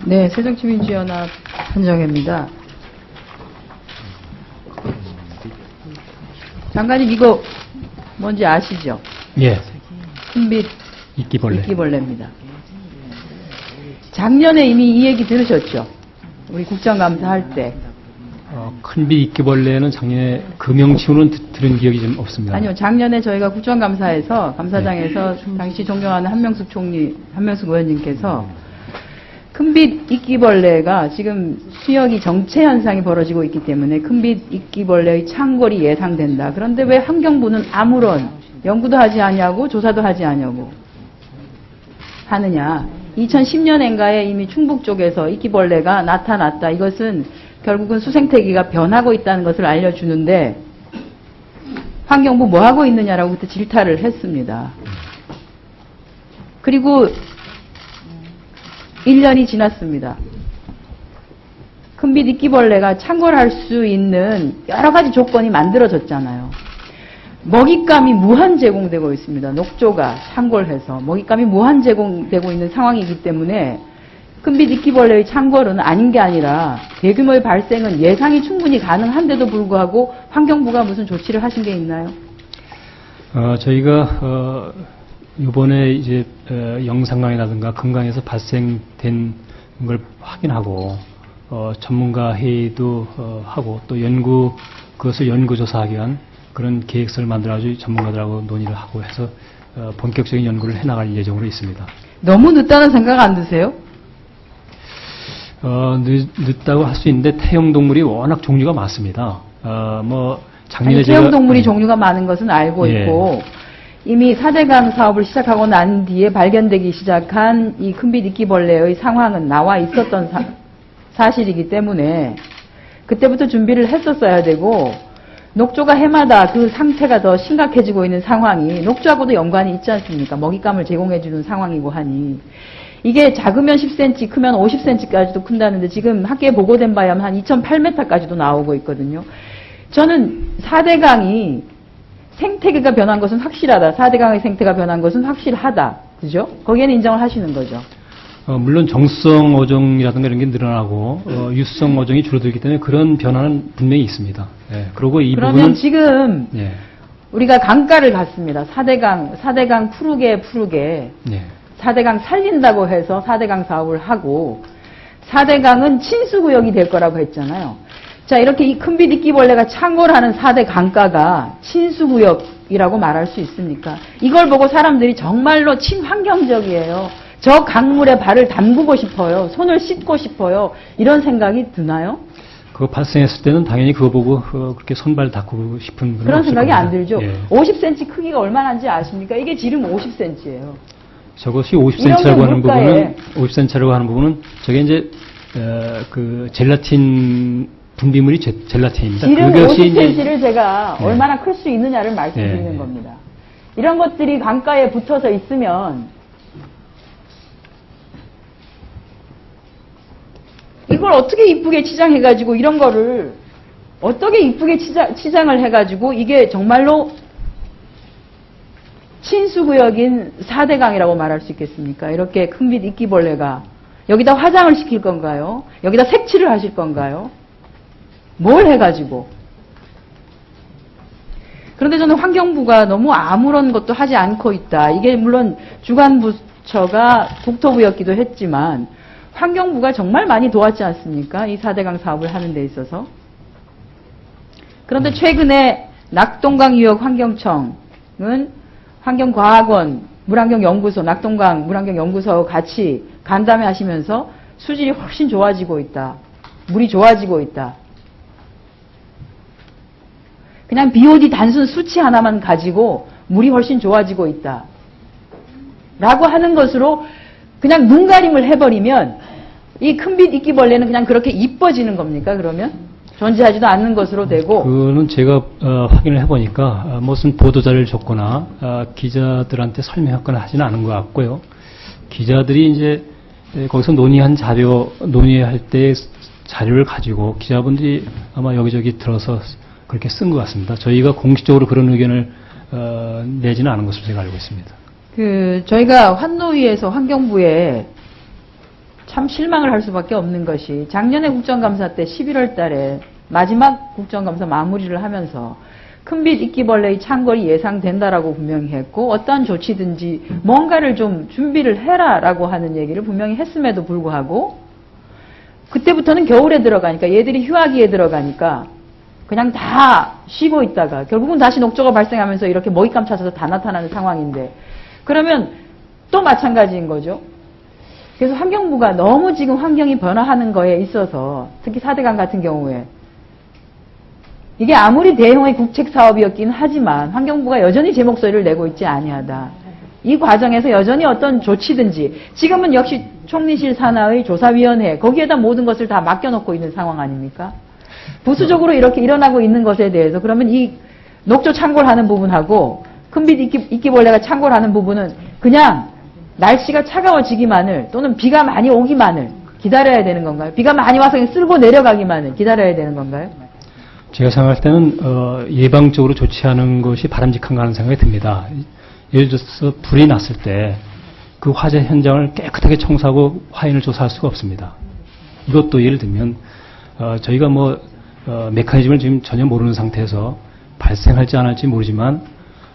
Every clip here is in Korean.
네, 새정치민주연합 한정혜입니다. 장관님 이거 뭔지 아시죠? 예. 큰빛 이끼벌레. 이끼벌레입니다. 작년에 이미 이 얘기 들으셨죠? 우리 국정감사 할 때. 큰빛 이끼벌레는 작년에 그 명칭으로는 들은 기억이 좀 없습니다. 아니요, 작년에 저희가 국정감사에서 감사장에서 당시 존경하는 한명숙 의원님께서 큰빛 이끼벌레가 지금 수역이 정체 현상이 벌어지고 있기 때문에 큰빛 이끼벌레의 창궐이 예상된다. 그런데 왜 환경부는 아무런 연구도 하지 않냐고 조사도 하지 않냐고 하느냐. 2010년인가에 이미 충북 쪽에서 이끼벌레가 나타났다. 이것은 결국은 수생태계가 변하고 있다는 것을 알려주는데 환경부 뭐 하고 있느냐라고 그때 질타를 했습니다. 그리고 1년이 지났습니다. 큰빛 이끼벌레가 창궐할 수 있는 여러 가지 조건이 만들어졌잖아요. 먹잇감이 무한 제공되고 있습니다. 녹조가 창궐해서 먹잇감이 무한 제공되고 있는 상황이기 때문에 큰빛 이끼벌레의 창궐은 아닌 게 아니라 대규모의 발생은 예상이 충분히 가능한데도 불구하고 환경부가 무슨 조치를 하신 게 있나요? 저희가 이번에 이제 영산강이라든가 금강에서 발생된 걸 확인하고 전문가 회의도 하고 또 그것을 연구조사하기 위한 그런 계획서를 만들어가지고 전문가들하고 논의를 하고 해서 본격적인 연구를 해나갈 예정으로 있습니다. 너무 늦다는 생각 안 드세요? 늦다고 할 수 있는데 태형동물이 워낙 종류가 많습니다. 작년에 태형동물이 종류가 많은 것은 알고 있고 이미 4대강 사업을 시작하고 난 뒤에 발견되기 시작한 이 큰빛 이끼벌레의 상황은 나와 있었던 사실이기 때문에 그때부터 준비를 했었어야 되고 녹조가 해마다 그 상태가 더 심각해지고 있는 상황이 녹조하고도 연관이 있지 않습니까? 먹잇감을 제공해주는 상황이고 하니 이게 작으면 10cm, 크면 50cm까지도 큰다는데 지금 학계에 보고된 바에 하면 한 2008m까지도 나오고 있거든요. 저는 4대강이 생태계가 변한 것은 확실하다. 4대강의 생태가 변한 것은 확실하다. 그죠? 거기에는 인정을 하시는 거죠. 물론 정수성 어종이라든가 이런 게 늘어나고 유수성 어종이 줄어들기 때문에 그런 변화는 분명히 있습니다. 그리고 이 그러면 부분은 지금 우리가 강가를 갔습니다. 4대강 푸르게 4대강 살린다고 해서 4대강 사업을 하고 4대강은 친수구역이 될 거라고 했잖아요. 자, 이렇게 이 큰빛 이끼벌레가 창궐하는 4대 강가가 친수구역이라고 말할 수 있습니까? 이걸 보고 사람들이 정말로 친환경적이에요. 저 강물에 발을 담그고 싶어요. 손을 씻고 싶어요. 이런 생각이 드나요? 그거 발생했을 때는 당연히 그거 보고 그렇게 손발 닦고 싶은 그런 생각이 겁니다. 안 들죠. 50cm 크기가 얼마나인지 아십니까? 이게 지름 50cm예요. 저것이 50cm라고 하는 부분은 50cm라고 하는 부분은 저게 이제 그 젤라틴 분비물이 젤라틴입니다. 지름 50cm를 제가 얼마나 클 수 있느냐를 말씀드리는 겁니다. 이런 것들이 강가에 붙어서 있으면 이걸 어떻게 이쁘게 치장해가지고 이런 거를 어떻게 이쁘게 치장을 해가지고 이게 정말로 친수구역인 4대강이라고 말할 수 있겠습니까? 이렇게 큰빛 이끼벌레가 여기다 화장을 시킬 건가요? 여기다 색칠을 하실 건가요? 뭘 해가지고? 그런데 저는 환경부가 너무 아무런 것도 하지 않고 있다. 이게 물론 주관부처가 국토부였기도 했지만 환경부가 정말 많이 도왔지 않습니까? 이 4대강 사업을 하는 데 있어서. 그런데 최근에 낙동강 유역 환경청은 환경과학원, 물환경연구소, 낙동강 물환경연구소 같이 간담회 하시면서 수질이 훨씬 좋아지고 있다. 물이 좋아지고 있다. 그냥 BOD 단순 수치 하나만 가지고 물이 훨씬 좋아지고 있다. 라고 하는 것으로 그냥 눈가림을 해버리면 이 큰빛 이끼벌레는 그냥 그렇게 이뻐지는 겁니까? 그러면? 존재하지도 않는 것으로 되고. 그거는 제가 확인을 해보니까 무슨 보도자를 줬거나 기자들한테 설명했거나 하지는 않은 것 같고요. 기자들이 이제 거기서 논의할 때 자료를 가지고 기자분들이 아마 여기저기 들어서 그렇게 쓴 것 같습니다. 저희가 공식적으로 그런 의견을 내지는 않은 것으로 제가 알고 있습니다. 저희가 환노위에서 환경부에 참 실망을 할 수밖에 없는 것이 작년에 국정감사 때 11월 달에 마지막 국정감사 마무리를 하면서 큰빛 이끼벌레의 창궐이 예상된다라고 분명히 했고 어떠한 조치든지 뭔가를 좀 준비를 해라라고 하는 얘기를 분명히 했음에도 불구하고 그때부터는 겨울에 들어가니까 얘들이 휴학기에 들어가니까 그냥 다 쉬고 있다가 결국은 다시 녹조가 발생하면서 이렇게 먹잇감 찾아서 다 나타나는 상황인데 그러면 또 마찬가지인 거죠. 그래서 환경부가 너무 지금 환경이 변화하는 거에 있어서 특히 4대강 같은 경우에 이게 아무리 대형의 국책 사업이었긴 하지만 환경부가 여전히 제 목소리를 내고 있지 아니하다. 이 과정에서 여전히 어떤 조치든지 지금은 역시 총리실 산하의 조사위원회 거기에다 모든 것을 다 맡겨놓고 있는 상황 아닙니까? 부수적으로 이렇게 일어나고 있는 것에 대해서 그러면 이 녹조 창궐하는 부분하고 큰빛 이끼벌레가 창궐하는 부분은 그냥 날씨가 차가워지기만을 또는 비가 많이 오기만을 기다려야 되는 건가요? 비가 많이 와서 그냥 쓸고 내려가기만을 기다려야 되는 건가요? 제가 생각할 때는 예방적으로 조치하는 것이 바람직한가 하는 생각이 듭니다. 예를 들어서 불이 났을 때 그 화재 현장을 깨끗하게 청소하고 화인을 조사할 수가 없습니다. 이것도 예를 들면 저희가 메커니즘을 지금 전혀 모르는 상태에서 발생할지 안 할지 모르지만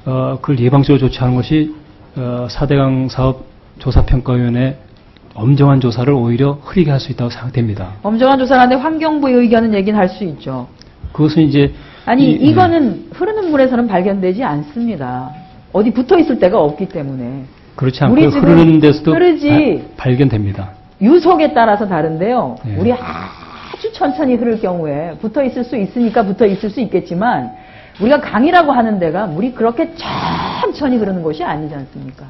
그걸 예방적으로 조치하는 것이 4대강 사업 조사평가위원회 엄정한 조사를 오히려 흐리게 할 수 있다고 생각됩니다. 엄정한 조사를 하는데 환경부의 의견은 얘기는 할 수 있죠. 그것은 이제 이거는 흐르는 물에서는 발견되지 않습니다. 어디 붙어 있을 데가 없기 때문에. 그렇지 않고 흐르는 데서도 흐르지. 발견됩니다. 유속에 따라서 다른데요. 네. 우리 아주 천천히 흐를 경우에 붙어 있을 수 있으니까 붙어 있을 수 있겠지만 우리가 강이라고 하는 데가 물이 그렇게 천천히 흐르는 곳이 아니지 않습니까?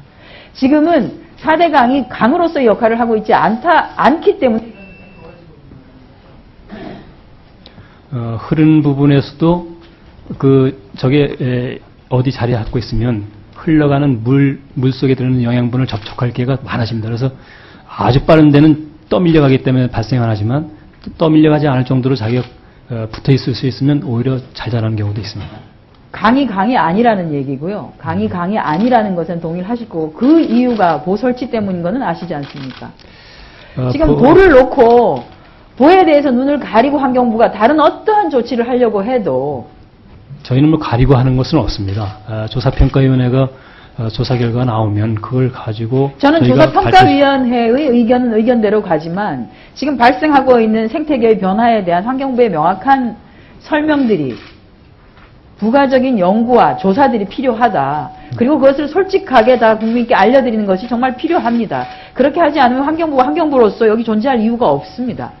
지금은 4대강이 강으로서의 역할을 하고 있지 않기 때문에 흐르는 부분에서도 저게 어디 자리에 갖고 있으면 흘러가는 물 속에 들어있는 영양분을 접촉할 기회가 많아집니다. 그래서 아주 빠른 데는 떠밀려가기 때문에 발생 안 하지만 떠밀려가지 않을 정도로 자기가 붙어 있을 수 있으면 오히려 잘 자라는 경우도 있습니다. 강이 아니라는 얘기고요. 강이 아니라는 것은 동의를 하실 거고 그 이유가 보 설치 때문인 거는 아시지 않습니까? 지금 보를 놓고 보에 대해서 눈을 가리고 환경부가 다른 어떠한 조치를 하려고 해도 저희는 가리고 하는 것은 없습니다. 조사평가위원회가 조사 결과가 나오면 그걸 가지고 저는 조사평가위원회의 의견은 의견대로 가지만 지금 발생하고 있는 생태계의 변화에 대한 환경부의 명확한 설명들이 부가적인 연구와 조사들이 필요하다. 그리고 그것을 솔직하게 다 국민께 알려드리는 것이 정말 필요합니다. 그렇게 하지 않으면 환경부가 환경부로서 여기 존재할 이유가 없습니다.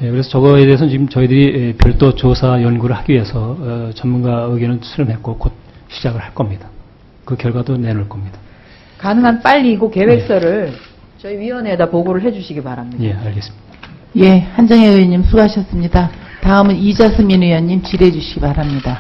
예, 그래서 저거에 대해서는 지금 저희들이 별도 조사 연구를 하기 위해서 전문가 의견을 수렴했고 곧 시작을 할 겁니다. 그 결과도 내놓을 겁니다. 가능한 빨리고 계획서를 저희 위원회에다 보고를 해주시기 바랍니다. 예, 알겠습니다. 예, 한정혜 의원님 수고하셨습니다. 다음은 이자스민 의원님 질의해 주시기 바랍니다.